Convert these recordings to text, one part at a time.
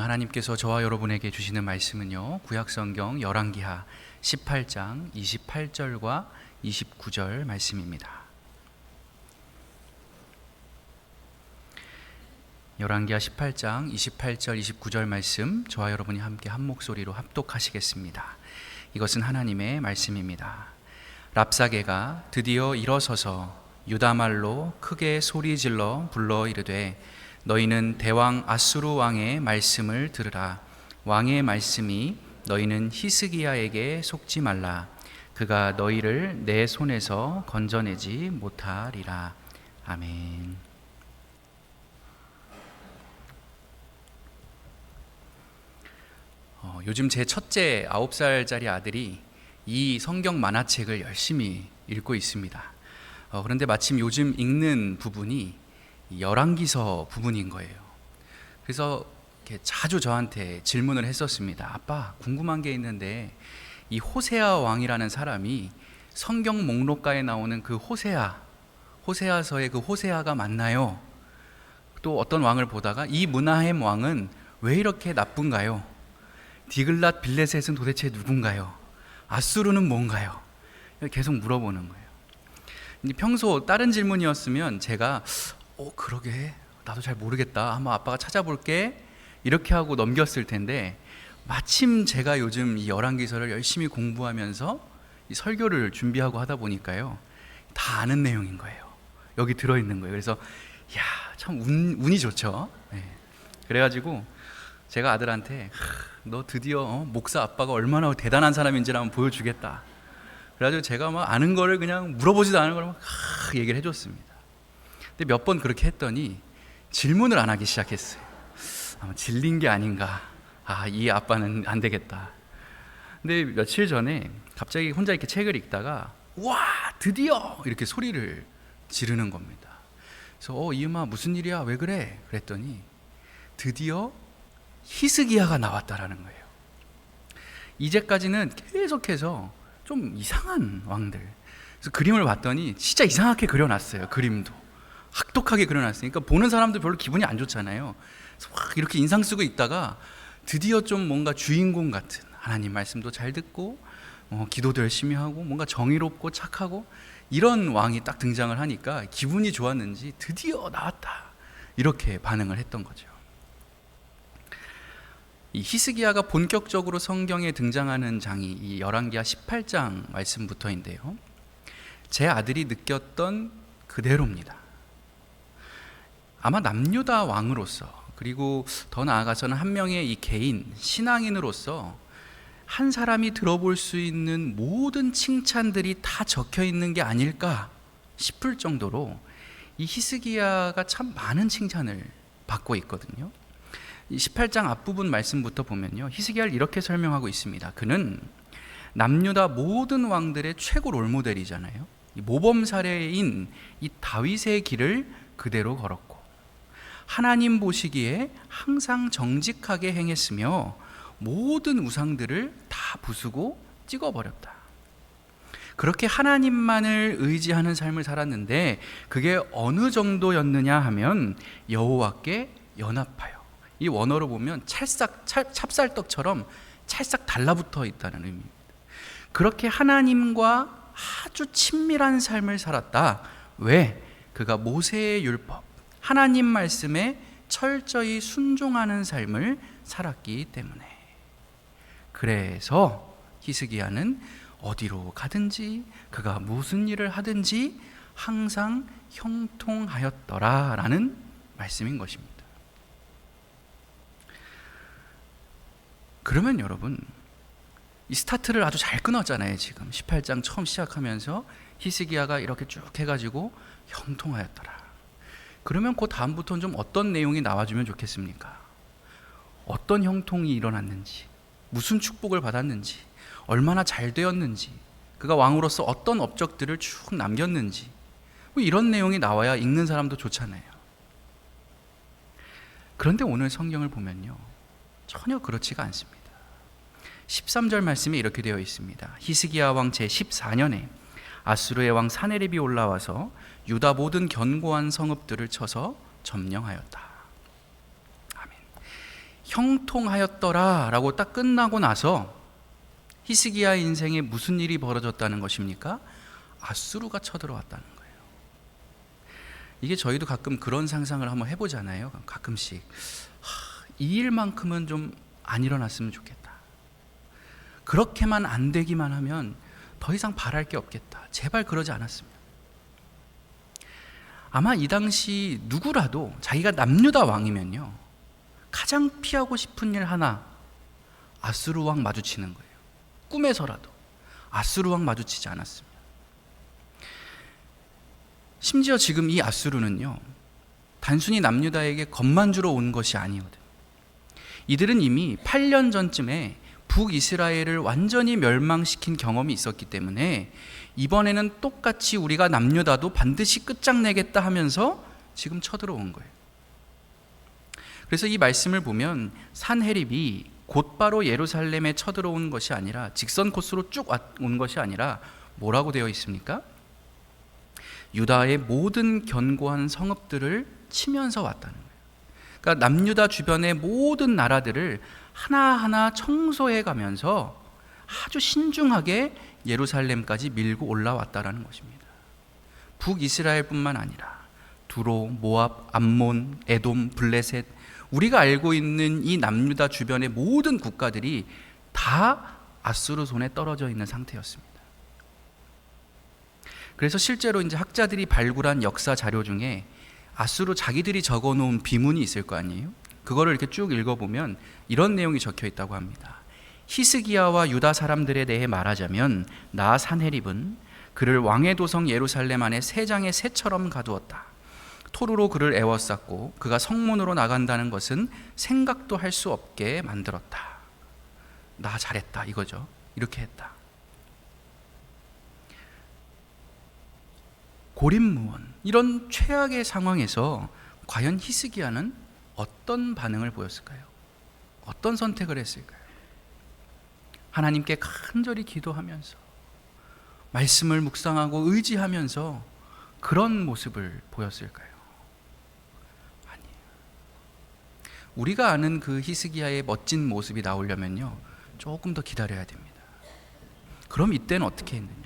오늘 하나님께서 저와 여러분에게 주시는 말씀은요, 구약성경 열왕기하 18장 28절과 29절 말씀입니다. 열왕기하 18장 28절 29절 말씀, 저와 여러분이 함께 한 목소리로 합독하시겠습니다. 이것은 하나님의 말씀입니다. 랍사게가 드디어 일어서서 유다말로 크게 소리질러 불러 이르되, 너희는 대왕 아수르 왕의 말씀을 들으라. 왕의 말씀이 너희는 히스기야에게 속지 말라. 그가 너희를 내 손에서 건져내지 못하리라. 아멘. 요즘 제 첫째 9살짜리 아들이 이 성경 만화책을 열심히 읽고 있습니다. 그런데 마침 요즘 읽는 부분이 열왕기서 부분인 거예요. 그래서 이렇게 자주 저한테 질문을 했었습니다. 아빠, 궁금한 게 있는데 이 호세아 왕이라는 사람이 성경 목록가에 나오는 그 호세아서의 그 호세아가 맞나요? 또 어떤 왕을 보다가 이 므나헴 왕은 왜 이렇게 나쁜가요? 디글랏 빌레셋은 도대체 누군가요? 아수르는 뭔가요? 계속 물어보는 거예요. 평소 다른 질문이었으면 제가 그러게 나도 잘 모르겠다, 한번 아빠가 찾아볼게, 이렇게 하고 넘겼을 텐데, 마침 제가 요즘 이 열왕기서를 열심히 공부하면서 이 설교를 준비하고 하다 보니까요, 다 아는 내용인 거예요. 여기 들어있는 거예요. 그래서 참 운이 좋죠. 네. 그래가지고 제가 아들한테 너 드디어 목사 아빠가 얼마나 대단한 사람인지를 한번 보여주겠다. 그래가지고 제가 막 아는 거를 그냥 물어보지도 않은 걸 막 얘기를 해줬습니다. 근데 몇 번 그렇게 했더니 질문을 안 하기 시작했어요. 아마 질린 게 아닌가. 이 아빠는 안 되겠다. 근데 며칠 전에 갑자기 혼자 이렇게 책을 읽다가 와, 드디어 이렇게 소리를 지르는 겁니다. 그래서 이음아 무슨 일이야? 왜 그래? 그랬더니 드디어 히스기야가 나왔다라는 거예요. 이제까지는 계속해서 좀 이상한 왕들. 그래서 그림을 봤더니 진짜 이상하게 그려놨어요. 그림도 학독하게 그려놨으니까 보는 사람도 별로 기분이 안 좋잖아요. 그래서 막 이렇게 인상 쓰고 있다가 드디어 좀 뭔가 주인공 같은, 하나님 말씀도 잘 듣고 기도도 열심히 하고 뭔가 정의롭고 착하고 이런 왕이 딱 등장을 하니까 기분이 좋았는지 드디어 나왔다, 이렇게 반응을 했던 거죠. 이 히스기야가 본격적으로 성경에 등장하는 장이 이 열왕기하 18장 말씀부터인데요, 제 아들이 느꼈던 그대로입니다. 아마 남유다 왕으로서, 그리고 더 나아가서는 한 명의 이 개인 신앙인으로서 한 사람이 들어볼 수 있는 모든 칭찬들이 다 적혀 있는 게 아닐까 싶을 정도로 이 히스기야가 참 많은 칭찬을 받고 있거든요. 이 18장 앞부분 말씀부터 보면요, 히스기야를 이렇게 설명하고 있습니다. 그는 남유다 모든 왕들의 최고 롤모델이잖아요. 이 모범 사례인 이 다윗의 길을 그대로 걸었고, 하나님 보시기에 항상 정직하게 행했으며 모든 우상들을 다 부수고 찍어버렸다. 그렇게 하나님만을 의지하는 삶을 살았는데 그게 어느 정도였느냐 하면 여호와께 연합하여, 이 원어로 보면 찹쌀떡처럼 찰싹 달라붙어 있다는 의미입니다. 그렇게 하나님과 아주 친밀한 삶을 살았다. 왜? 그가 모세의 율법, 하나님 말씀에 철저히 순종하는 삶을 살았기 때문에. 그래서 히스기야는 어디로 가든지 그가 무슨 일을 하든지 항상 형통하였더라라는 말씀인 것입니다. 그러면 여러분, 이 스타트를 아주 잘 끊었잖아요. 지금 18장 처음 시작하면서 히스기야가 이렇게 쭉 해가지고 형통하였더라. 그러면 그 다음부터는 좀 어떤 내용이 나와주면 좋겠습니까? 어떤 형통이 일어났는지, 무슨 축복을 받았는지, 얼마나 잘 되었는지, 그가 왕으로서 어떤 업적들을 쭉 남겼는지, 이런 내용이 나와야 읽는 사람도 좋잖아요. 그런데 오늘 성경을 보면요, 전혀 그렇지가 않습니다. 13절 말씀에 이렇게 되어 있습니다. 히스기야 왕 제14년에 아수르의 왕 사네립이 올라와서 유다 모든 견고한 성읍들을 쳐서 점령하였다. 아멘. 형통하였더라라고 딱 끝나고 나서 히스기야 인생에 무슨 일이 벌어졌다는 것입니까? 아수르가 쳐들어왔다는 거예요. 이게 저희도 가끔 그런 상상을 한번 해보잖아요. 가끔씩 이 일만큼은 좀 안 일어났으면 좋겠다. 그렇게만 안 되기만 하면 더 이상 바랄 게 없겠다. 제발 그러지 않았으면. 아마 이 당시 누구라도 자기가 남유다 왕이면요, 가장 피하고 싶은 일 하나, 아수르 왕 마주치는 거예요. 꿈에서라도 아수르 왕 마주치지 않았습니다. 심지어 지금 이 아수르는요, 단순히 남유다에게 겁만 주러 온 것이 아니거든요. 이들은 이미 8년 전쯤에 북이스라엘을 완전히 멸망시킨 경험이 있었기 때문에 이번에는 똑같이 우리가 남유다도 반드시 끝장내겠다 하면서 지금 쳐들어온 거예요. 그래서 이 말씀을 보면 산헤립이 곧바로 예루살렘에 쳐들어온 것이 아니라 직선 코스로 쭉 온 것이 아니라 뭐라고 되어 있습니까? 유다의 모든 견고한 성읍들을 치면서 왔다는 거예요. 그러니까 남유다 주변의 모든 나라들을 하나하나 청소해 가면서 아주 신중하게 예루살렘까지 밀고 올라왔다라는 것입니다. 북이스라엘뿐만 아니라 두로, 모압, 암몬, 에돔, 블레셋, 우리가 알고 있는 이 남유다 주변의 모든 국가들이 다 아수르 손에 떨어져 있는 상태였습니다. 그래서 실제로 이제 학자들이 발굴한 역사 자료 중에 아수르 자기들이 적어놓은 비문이 있을 거 아니에요? 그거를 이렇게 쭉 읽어보면 이런 내용이 적혀 있다고 합니다. 히스기야와 유다 사람들에 대해 말하자면 나 산헤립은 그를 왕의 도성 예루살렘 안에 세 장의 새처럼 가두었다. 토르로 그를 에워쌌고 그가 성문으로 나간다는 것은 생각도 할 수 없게 만들었다. 나 잘했다 이거죠. 이렇게 했다. 고립무원, 이런 최악의 상황에서 과연 히스기야는 어떤 반응을 보였을까요? 어떤 선택을 했을까요? 하나님께 간절히 기도하면서 말씀을 묵상하고 의지하면서 그런 모습을 보였을까요? 아니에요. 우리가 아는 그 히스기야의 멋진 모습이 나오려면요, 조금 더 기다려야 됩니다. 그럼 이때는 어떻게 했느냐?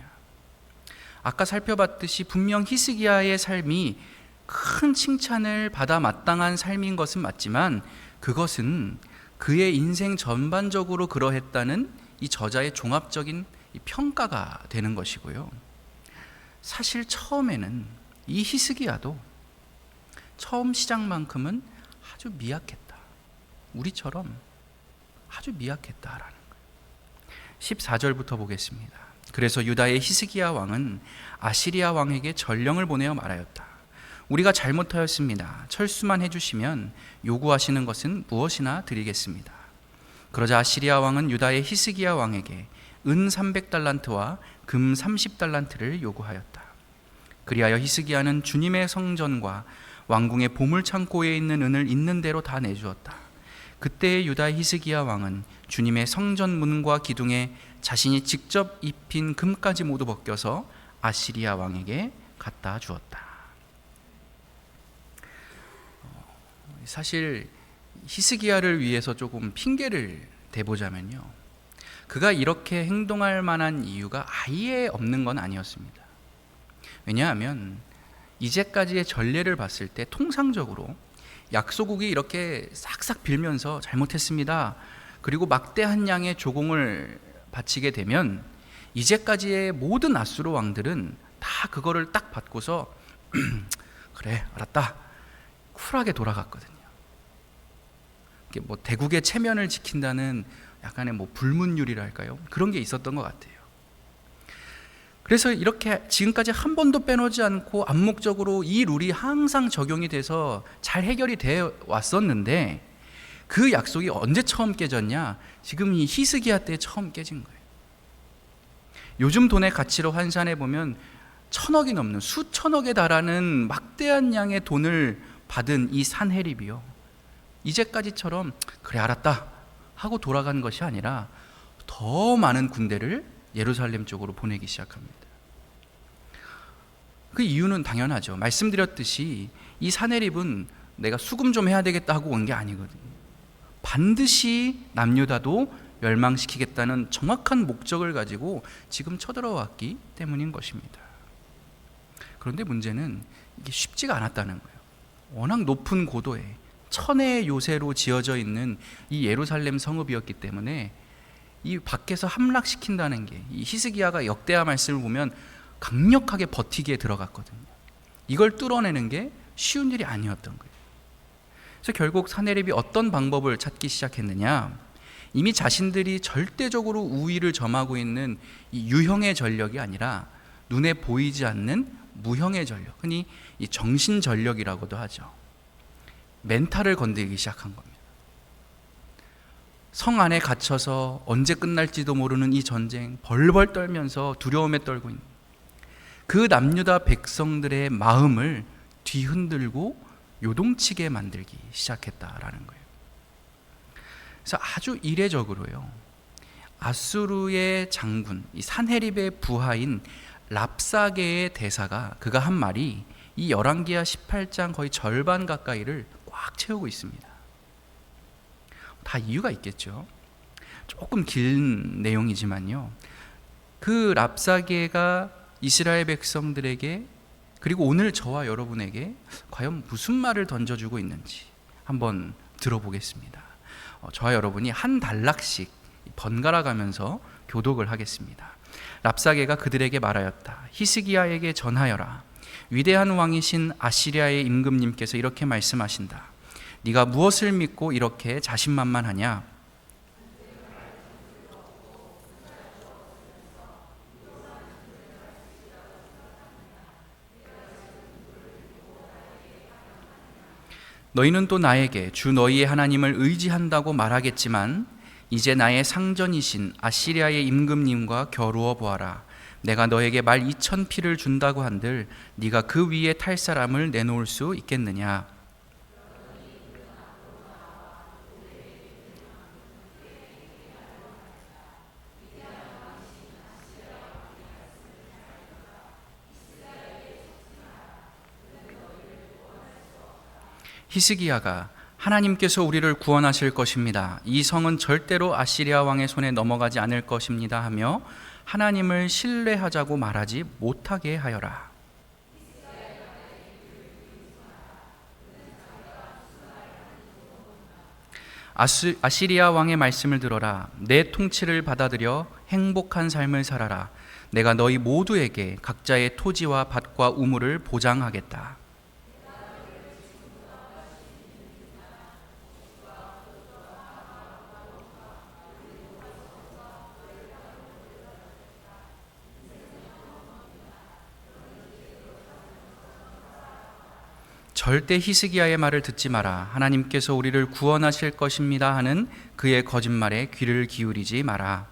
아까 살펴봤듯이 분명 히스기야의 삶이 큰 칭찬을 받아 마땅한 삶인 것은 맞지만 그것은 그의 인생 전반적으로 그러했다는 이 저자의 종합적인 이 평가가 되는 것이고요. 사실 처음에는 이 히스기야도 처음 시작만큼은 아주 미약했다. 우리처럼 아주 미약했다라는 거예요. 14절부터 보겠습니다. 그래서 유다의 히스기야 왕은 아시리아 왕에게 전령을 보내어 말하였다. 우리가 잘못하였습니다. 철수만 해주시면 요구하시는 것은 무엇이나 드리겠습니다. 그러자 아시리아 왕은 유다의 히스기야 왕에게 은 300달란트와 금 30달란트를 요구하였다. 그리하여 히스기야는 주님의 성전과 왕궁의 보물창고에 있는 은을 있는 대로 다 내주었다. 그때의 유다의 히스기야 왕은 주님의 성전 문과 기둥에 자신이 직접 입힌 금까지 모두 벗겨서 아시리아 왕에게 갖다 주었다. 사실 히스기야를 위해서 조금 핑계를 대보자면요, 그가 이렇게 행동할 만한 이유가 아예 없는 건 아니었습니다. 왜냐하면 이제까지의 전례를 봤을 때 통상적으로 약소국이 이렇게 싹싹 빌면서 잘못했습니다, 그리고 막대한 양의 조공을 바치게 되면 이제까지의 모든 아수르 왕들은 다 그거를 딱 받고서 그래 알았다 쿨하게 돌아갔거든요. 뭐 대국의 체면을 지킨다는 약간의 뭐 불문율이랄까요? 그런 게 있었던 것 같아요. 그래서 이렇게 지금까지 한 번도 빼놓지 않고 암묵적으로 이 룰이 항상 적용이 돼서 잘 해결이 되어 왔었는데 그 약속이 언제 처음 깨졌냐? 지금 이 히스기야 때 처음 깨진 거예요. 요즘 돈의 가치로 환산해 보면 1,000억이 넘는 수천억에 달하는 막대한 양의 돈을 받은 이 산헤립이요, 이제까지처럼 그래 알았다 하고 돌아간 것이 아니라 더 많은 군대를 예루살렘 쪽으로 보내기 시작합니다. 그 이유는 당연하죠. 말씀드렸듯이 이 산헤립은 내가 수금 좀 해야 되겠다 하고 온 게 아니거든요. 반드시 남유다도 멸망시키겠다는 정확한 목적을 가지고 지금 쳐들어왔기 때문인 것입니다. 그런데 문제는 이게 쉽지가 않았다는 거예요. 워낙 높은 고도에 천의 요새로 지어져 있는 이 예루살렘 성읍이었기 때문에 이 밖에서 함락시킨다는 게, 이 히스기야가 역대하 말씀을 보면 강력하게 버티기에 들어갔거든요. 이걸 뚫어내는 게 쉬운 일이 아니었던 거예요. 그래서 결국 사내립이 어떤 방법을 찾기 시작했느냐, 이미 자신들이 절대적으로 우위를 점하고 있는 이 유형의 전력이 아니라 눈에 보이지 않는 무형의 전력, 흔히 이 정신 전력이라고도 하죠. 멘탈을 건드리기 시작한 겁니다. 성 안에 갇혀서 언제 끝날지도 모르는 이 전쟁, 벌벌 떨면서 두려움에 떨고 있는 그 남유다 백성들의 마음을 뒤흔들고 요동치게 만들기 시작했다라는 거예요. 그래서 아주 이례적으로요, 아수르의 장군, 이 산헤립의 부하인 랍사게의 대사가, 그가 한 말이 이 열왕기하 18장 거의 절반 가까이를 꽉 채우고 있습니다. 다 이유가 있겠죠. 조금 긴 내용이지만요, 그 랍사게가 이스라엘 백성들에게, 그리고 오늘 저와 여러분에게 과연 무슨 말을 던져주고 있는지 한번 들어보겠습니다. 저와 여러분이 한 단락씩 번갈아 가면서 교독을 하겠습니다. 랍사게가 그들에게 말하였다. 히스기야에게 전하여라. 위대한 왕이신 아시리아의 임금님께서 이렇게 말씀하신다. 네가 무엇을 믿고 이렇게 자신만만하냐? 너희는 또 나에게 주 너희의 하나님을 의지한다고 말하겠지만 이제 나의 상전이신 아시리아의 임금님과 겨루어 보아라. 내가 너에게 말 2,000피를 준다고 한들 네가 그 위에 탈 사람을 내놓을 수 있겠느냐? 히스기야가 하나님께서 우리를 구원하실 것입니다. 이 성은 절대로 아시리아 왕의 손에 넘어가지 않을 것입니다 하며 하나님을 신뢰하자고 말하지 못하게 하여라. 아시리아 왕의 말씀을 들어라. 내 통치를 받아들여 행복한 삶을 살아라. 내가 너희 모두에게 각자의 토지와 밭과 우물을 보장하겠다. 절대 히스기야의 말을 듣지 마라. 하나님께서 우리를 구원하실 것입니다 하는 그의 거짓말에 귀를 기울이지 마라.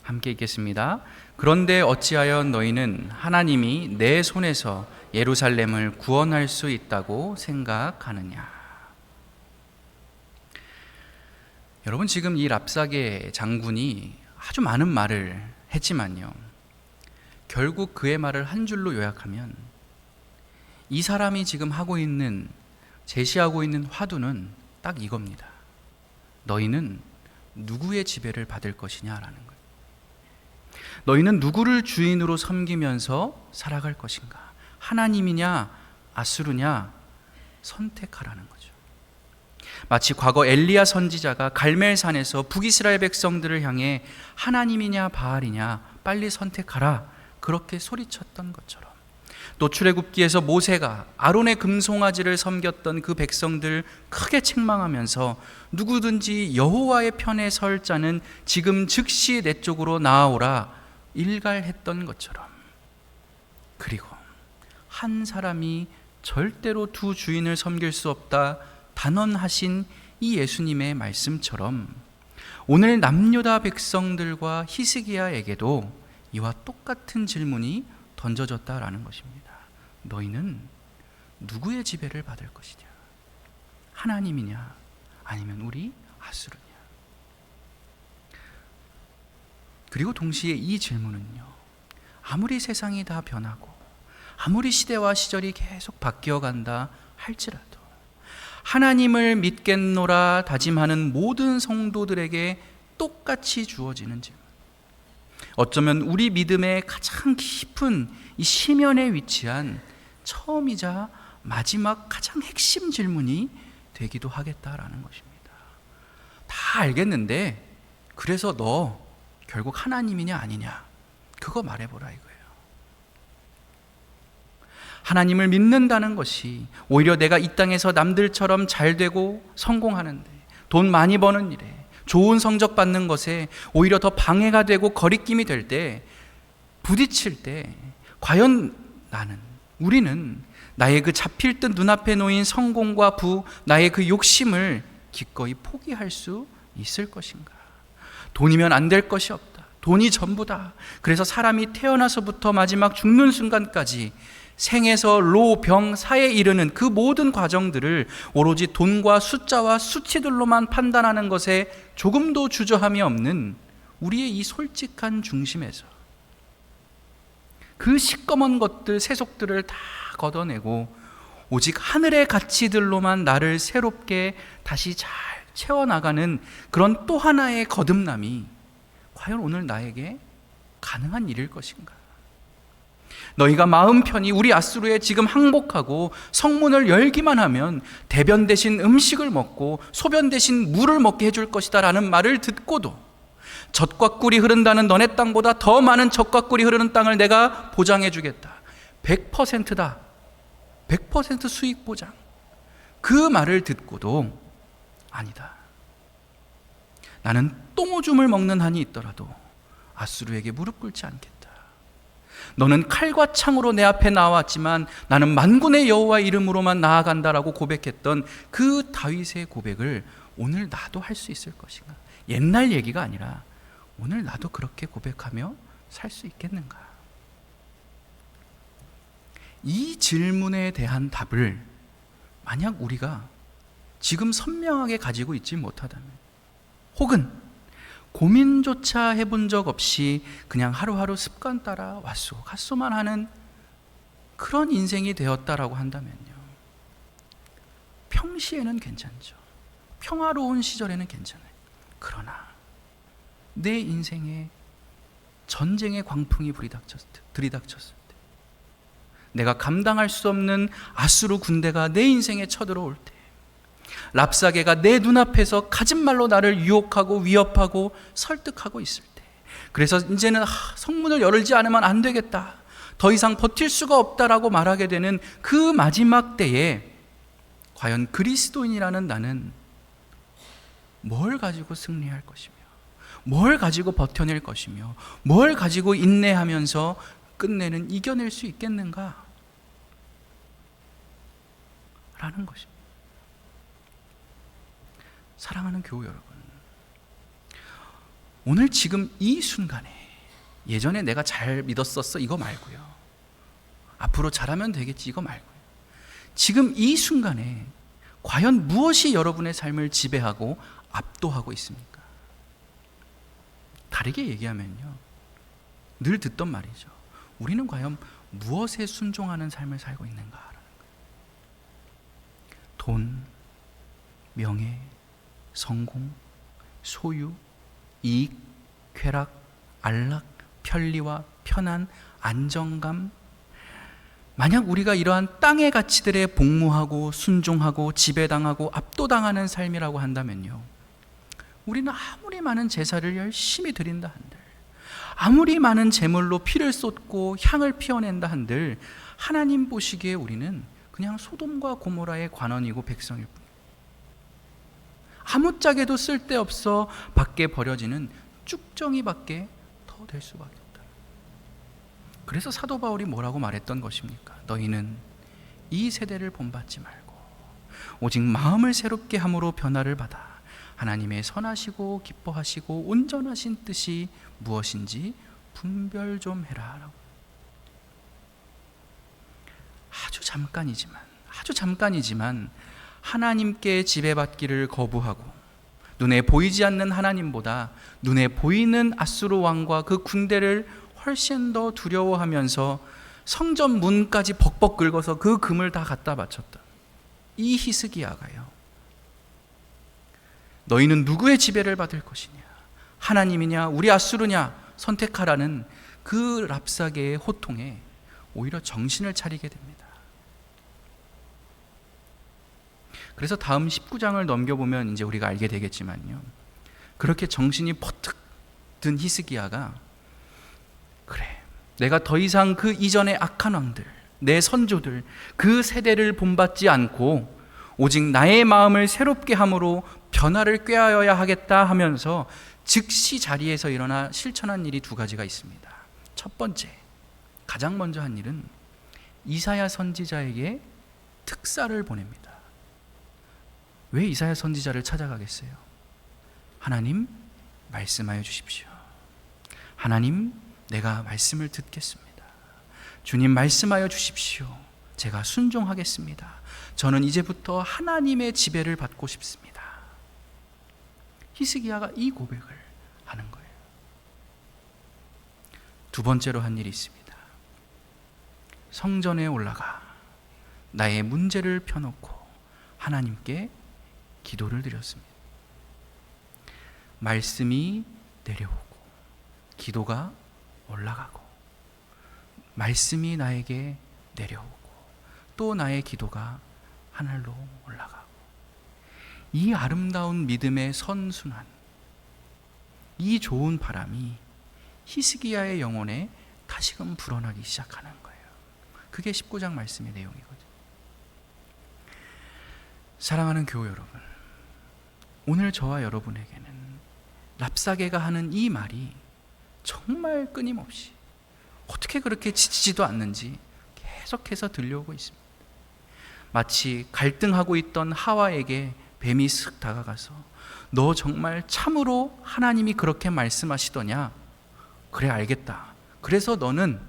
함께 읽겠습니다. 그런데 어찌하여 너희는 하나님이 내 손에서 예루살렘을 구원할 수 있다고 생각하느냐? 여러분, 지금 이 랍사게 장군이 아주 많은 말을 했지만요, 결국 그의 말을 한 줄로 요약하면 이 사람이 지금 제시하고 있는 화두는 딱 이겁니다. 너희는 누구의 지배를 받을 것이냐라는 거예요. 너희는 누구를 주인으로 섬기면서 살아갈 것인가? 하나님이냐 아수르냐 선택하라는 거죠. 마치 과거 엘리야 선지자가 갈멜산에서 북이스라엘 백성들을 향해 하나님이냐 바알이냐 빨리 선택하라 그렇게 소리쳤던 것처럼, 또 출애굽기에서 모세가 아론의 금송아지를 섬겼던 그 백성들 크게 책망하면서 누구든지 여호와의 편에 설 자는 지금 즉시 내 쪽으로 나아오라 일갈했던 것처럼, 그리고 한 사람이 절대로 두 주인을 섬길 수 없다 단언하신 이 예수님의 말씀처럼 오늘 남유다 백성들과 히스기야에게도 이와 똑같은 질문이 던져졌다라는 것입니다. 너희는 누구의 지배를 받을 것이냐? 하나님이냐 아니면 우리 아수르냐? 그리고 동시에 이 질문은요, 아무리 세상이 다 변하고 아무리 시대와 시절이 계속 바뀌어 간다 할지라도 하나님을 믿겠노라 다짐하는 모든 성도들에게 똑같이 주어지는 질문. 어쩌면 우리 믿음의 가장 깊은 이 심연에 위치한 처음이자 마지막 가장 핵심 질문이 되기도 하겠다라는 것입니다. 다 알겠는데 그래서 너 결국 하나님이냐 아니냐 그거 말해보라 이거예요. 하나님을 믿는다는 것이 오히려 내가 이 땅에서 남들처럼 잘 되고 성공하는데, 돈 많이 버는 일에, 좋은 성적 받는 것에 오히려 더 방해가 되고 거리낌이 될 때, 부딪힐 때 과연 우리는 나의 그 잡힐 듯 눈앞에 놓인 성공과 부, 나의 그 욕심을 기꺼이 포기할 수 있을 것인가? 돈이면 안 될 것이 없다. 돈이 전부다. 그래서 사람이 태어나서부터 마지막 죽는 순간까지 생에서 로, 병, 사에 이르는 그 모든 과정들을 오로지 돈과 숫자와 수치들로만 판단하는 것에 조금도 주저함이 없는 우리의 이 솔직한 중심에서 그 시꺼먼 것들, 세속들을 다 걷어내고 오직 하늘의 가치들로만 나를 새롭게 다시 잘 채워나가는 그런 또 하나의 거듭남이 과연 오늘 나에게 가능한 일일 것인가? 너희가 마음 편히 우리 앗수르에 지금 항복하고 성문을 열기만 하면 대변 대신 음식을 먹고 소변 대신 물을 먹게 해줄 것이다 라는 말을 듣고도 젖과 꿀이 흐른다는 너네 땅보다 더 많은 젖과 꿀이 흐르는 땅을 내가 보장해 주겠다. 100%다. 100% 수익 보장. 그 말을 듣고도 아니다. 나는 똥오줌을 먹는 한이 있더라도 앗수르에게 무릎 꿇지 않겠다. 너는 칼과 창으로 내 앞에 나왔지만 나는 만군의 여호와 이름으로만 나아간다라고 고백했던 그 다윗의 고백을 오늘 나도 할 수 있을 것인가? 옛날 얘기가 아니라 오늘 나도 그렇게 고백하며 살 수 있겠는가? 이 질문에 대한 답을 만약 우리가 지금 선명하게 가지고 있지 못하다면, 혹은 고민조차 해본 적 없이 그냥 하루하루 습관 따라 왔소 갔소만 하는 그런 인생이 되었다라고 한다면요, 평시에는 괜찮죠. 평화로운 시절에는 괜찮아요. 그러나 내 인생에 전쟁의 광풍이 들이닥쳤을 때, 내가 감당할 수 없는 앗수르 군대가 내 인생에 쳐들어올 때, 랍사게가 내 눈앞에서 가진 말로 나를 유혹하고 위협하고 설득하고 있을 때, 그래서 이제는 성문을 열지 않으면 안 되겠다, 더 이상 버틸 수가 없다라고 말하게 되는 그 마지막 때에 과연 그리스도인이라는 나는 뭘 가지고 승리할 것이며, 뭘 가지고 버텨낼 것이며, 뭘 가지고 인내하면서 끝내는 이겨낼 수 있겠는가? 라는 것입니다. 사랑하는 교우 여러분, 오늘 지금 이 순간에 예전에 내가 잘 믿었었어 이거 말고요, 앞으로 잘하면 되겠지 이거 말고요, 지금 이 순간에 과연 무엇이 여러분의 삶을 지배하고 압도하고 있습니까? 다르게 얘기하면요, 늘 듣던 말이죠. 우리는 과연 무엇에 순종하는 삶을 살고 있는가라는 거예요. 돈, 명예, 성공, 소유, 이익, 쾌락, 안락, 편리와 편안, 안정감. 만약 우리가 이러한 땅의 가치들에 복무하고 순종하고 지배당하고 압도당하는 삶이라고 한다면요, 우리는 아무리 많은 제사를 열심히 드린다 한들, 아무리 많은 제물로 피를 쏟고 향을 피워낸다 한들, 하나님 보시기에 우리는 그냥 소돔과 고모라의 관원이고 백성일 뿐, 아무짝에도 쓸데없어 밖에 버려지는 쭉정이밖에 더 될 수밖에 없다. 그래서 사도 바울이 뭐라고 말했던 것입니까? 너희는 이 세대를 본받지 말고 오직 마음을 새롭게 함으로 변화를 받아 하나님의 선하시고 기뻐하시고 온전하신 뜻이 무엇인지 분별 좀 해라 라고. 아주 잠깐이지만 하나님께 지배받기를 거부하고 눈에 보이지 않는 하나님보다 눈에 보이는 아수르 왕과 그 군대를 훨씬 더 두려워하면서 성전 문까지 벅벅 긁어서 그 금을 다 갖다 바쳤다. 이 히스기야가요, 너희는 누구의 지배를 받을 것이냐, 하나님이냐 우리 아수르냐 선택하라는 그 랍사게의 호통에 오히려 정신을 차리게 됩니다. 그래서 다음 19장을 넘겨보면 이제 우리가 알게 되겠지만요, 그렇게 정신이 퍼뜩 든 히스기야가, 그래, 내가 더 이상 그 이전의 악한 왕들, 내 선조들 그 세대를 본받지 않고 오직 나의 마음을 새롭게 함으로 변화를 꾀하여야 하겠다 하면서 즉시 자리에서 일어나 실천한 일이 두 가지가 있습니다. 첫 번째, 가장 먼저 한 일은 이사야 선지자에게 특사를 보냅니다. 왜 이사야 선지자를 찾아가겠어요? 하나님, 말씀하여 주십시오. 하나님, 내가 말씀을 듣겠습니다. 주님, 말씀하여 주십시오. 제가 순종하겠습니다. 저는 이제부터 하나님의 지배를 받고 싶습니다. 히스기야가 이 고백을 하는 거예요. 두 번째로 한 일이 있습니다. 성전에 올라가 나의 문제를 펴놓고 하나님께 기도를 드렸습니다. 말씀이 내려오고 기도가 올라가고, 말씀이 나에게 내려오고 또 나의 기도가 하늘로 올라가고, 이 아름다운 믿음의 선순환, 이 좋은 바람이 히스기야의 영혼에 다시금 불어나기 시작하는 거예요. 그게 19장 말씀의 내용이거든요. 사랑하는 교우 여러분, 오늘 저와 여러분에게는 랍사게가 하는 이 말이 정말 끊임없이 어떻게 그렇게 지치지도 않는지 계속해서 들려오고 있습니다. 마치 갈등하고 있던 하와에게 뱀이 슥 다가가서 너 정말 참으로 하나님이 그렇게 말씀하시더냐? 그래, 알겠다. 그래서 너는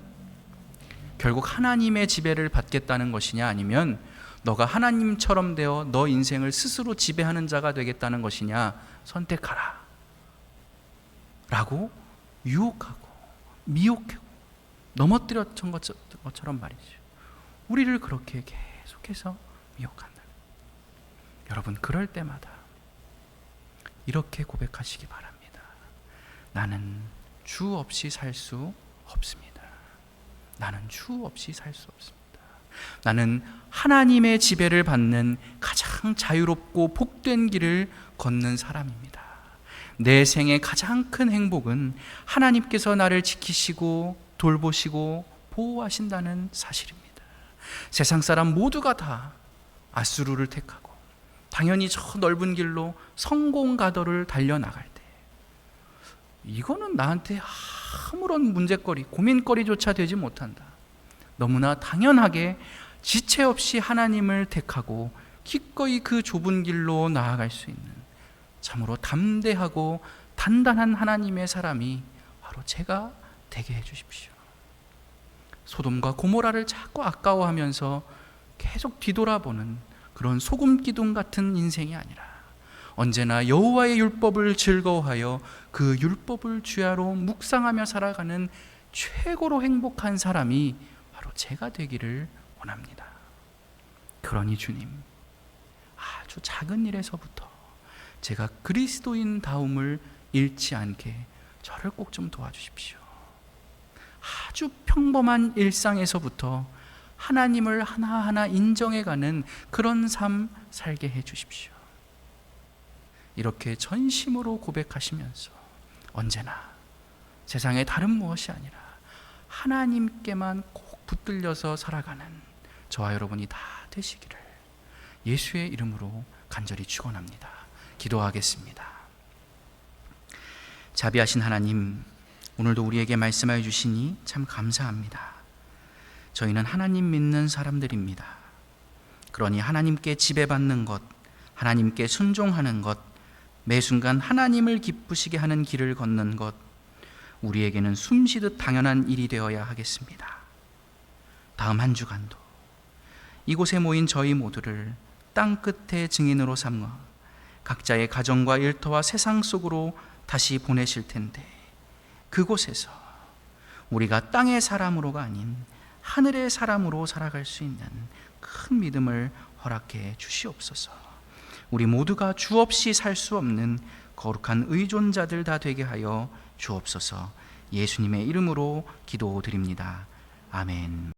결국 하나님의 지배를 받겠다는 것이냐, 아니면 너가 하나님처럼 되어 너 인생을 스스로 지배하는 자가 되겠다는 것이냐, 선택하라 라고 유혹하고 미혹하고 넘어뜨렸던 것처럼 말이죠. 우리를 그렇게 계속해서 미혹한다. 여러분, 그럴 때마다 이렇게 고백하시기 바랍니다. 나는 주 없이 살 수 없습니다. 나는 주 없이 살 수 없습니다. 나는 하나님의 지배를 받는 가장 자유롭고 복된 길을 걷는 사람입니다. 내 생의 가장 큰 행복은 하나님께서 나를 지키시고 돌보시고 보호하신다는 사실입니다. 세상 사람 모두가 다 아수르를 택하고 당연히 저 넓은 길로 성공 가도를 달려나갈 때, 이거는 나한테 아무런 문제거리, 고민거리조차 되지 못한다. 너무나 당연하게 지체 없이 하나님을 택하고 기꺼이 그 좁은 길로 나아갈 수 있는 참으로 담대하고 단단한 하나님의 사람이 바로 제가 되게 해주십시오. 소돔과 고모라를 자꾸 아까워하면서 계속 뒤돌아보는 그런 소금 기둥 같은 인생이 아니라 언제나 여호와의 율법을 즐거워하여 그 율법을 주야로 묵상하며 살아가는 최고로 행복한 사람이 바로 제가 되기를 원합니다. 그러니 주님, 아주 작은 일에서부터 제가 그리스도인다움을 잃지 않게 저를 꼭 좀 도와주십시오. 아주 평범한 일상에서부터 하나님을 하나하나 인정해가는 그런 삶 살게 해주십시오. 이렇게 전심으로 고백하시면서 언제나 세상의 다른 무엇이 아니라 하나님께만 꼭 붙들려서 살아가는 저와 여러분이 다 되시기를 예수의 이름으로 간절히 축원합니다. 기도하겠습니다. 자비하신 하나님, 오늘도 우리에게 말씀하여 주시니 참 감사합니다. 저희는 하나님 믿는 사람들입니다. 그러니 하나님께 지배받는 것, 하나님께 순종하는 것, 매 순간 하나님을 기쁘시게 하는 길을 걷는 것, 우리에게는 숨쉬듯 당연한 일이 되어야 하겠습니다. 다음 한 주간도 이곳에 모인 저희 모두를 땅끝의 증인으로 삼아 각자의 가정과 일터와 세상 속으로 다시 보내실 텐데, 그곳에서 우리가 땅의 사람으로가 아닌 하늘의 사람으로 살아갈 수 있는 큰 믿음을 허락해 주시옵소서. 우리 모두가 주 없이 살 수 없는 거룩한 의존자들 다 되게 하여 주옵소서. 예수님의 이름으로 기도드립니다. 아멘.